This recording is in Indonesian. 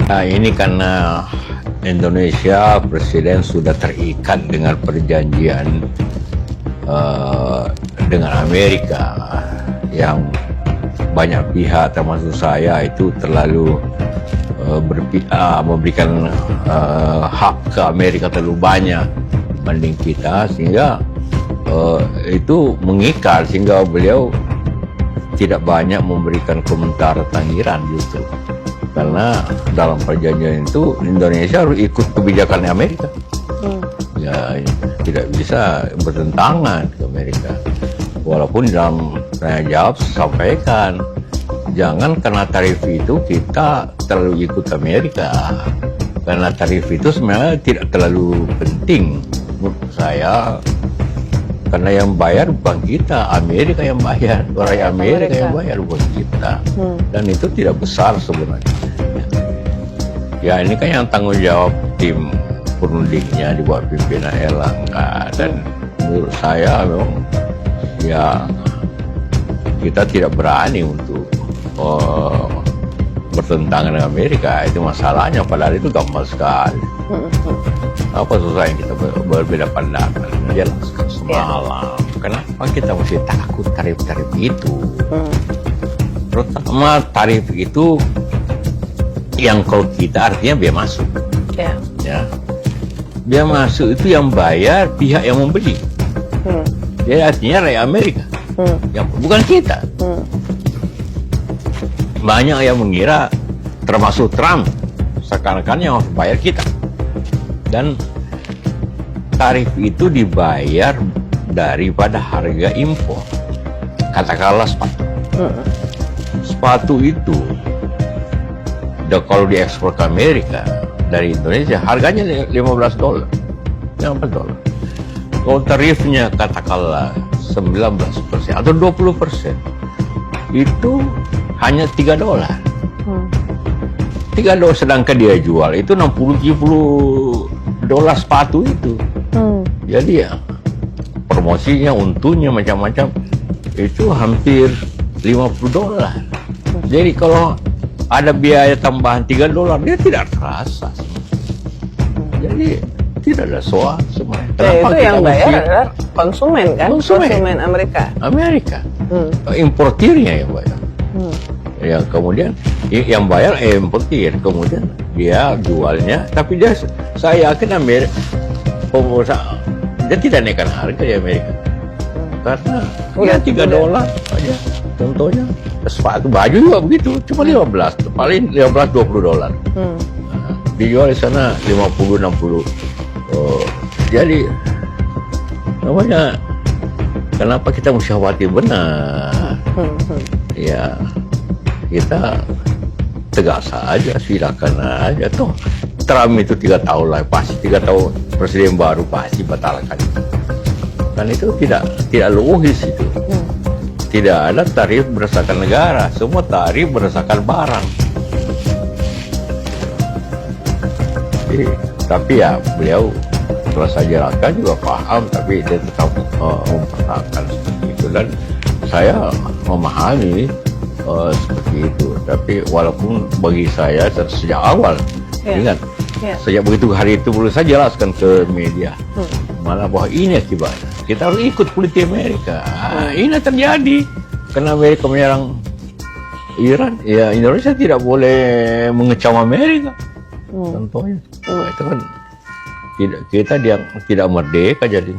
Nah, ini karena Indonesia presiden sudah terikat dengan perjanjian dengan Amerika yang banyak pihak termasuk saya itu terlalu memberikan hak ke Amerika terlalu banyak dibanding kita, sehingga itu mengikat, sehingga beliau tidak banyak memberikan komentar tentang Iran justru. Karena dalam perjanjian itu Indonesia harus ikut kebijakan Amerika. Ya, tidak bisa bertentangan ke Amerika. Walaupun dalam tanya jawab sampaikan, jangan karena tarif itu kita terlalu ikut Amerika. Karena tarif itu sebenarnya tidak terlalu penting menurut saya. Karena yang bayar bukan kita, Amerika yang bayar, orang Amerika yang bayar bukan kita. Dan itu tidak besar sebenarnya. Ya ini kan yang tanggung jawab tim perundingnya di bawah pimpinan Erlangga, dan menurut saya memang ya kita tidak berani untuk bertentangan dengan Amerika. Itu masalahnya, padahal itu gampang sekali. Apa susahnya kita berbeda pandangan? Jelaskan semalam. Kenapa kita mesti takut tarif-tarif itu? Terutama tarif itu yang kalau kita artinya biaya masuk. Ya. Biaya masuk itu yang bayar pihak yang membeli. Jadi artinya rakyat Amerika. Yang bukan kita. Banyak yang mengira, termasuk Trump, seakan-akan yang harus bayar kita. Dan tarif itu dibayar daripada harga impor. Katakanlah sepatu. Sepatu itu kalau diekspor ke Amerika dari Indonesia harganya $15. Kalau tarifnya katakanlah 19% atau 20%, itu hanya $3. $3, sedangkan dia jual itu $60-70 sepatu itu. Jadi ya promosinya, untungnya macam-macam, itu hampir $50. Jadi kalau ada biaya tambahan $3, dia tidak terasa. Jadi tidak ada soal sebenarnya. Itu yang bayar adalah konsumen kan? Konsumen Amerika. Importirnya yang bayar. Ya kemudian yang bayar importir, kemudian dia jualnya, tapi saya yakin Amerika pengusaha dia tidak naikkan harga di Amerika karena ya $3 aja. Contohnya sepatu, baju juga begitu, cuma 15, paling $15-20. Dijual di sana 50-60. Jadi namanya, kenapa kita mesti khawatir? Benar. Ya kita tegas saja, silakan aja. Toh Trump itu 3 tahun lah, pasti 3 tahun presiden baru pasti batalkan. Dan itu tidak logis itu. Tidak ada tarif berdasarkan negara, semua tarif berdasarkan barang. Jadi, tapi ya beliau setelah saya jelaskan juga paham, tapi dia tetap mempertahankan seperti itu, dan saya memahami seperti itu. Tapi walaupun bagi saya sejak awal, ingat, sejak begitu hari itu boleh saya jelaskan ke media, malah bahwa ini akibatnya kita harus ikut politik Amerika. Ini terjadi karena Amerika menyerang Iran, ya Indonesia tidak boleh mengecam Amerika. Contohnya, itu kan kita tidak merdeka jadi.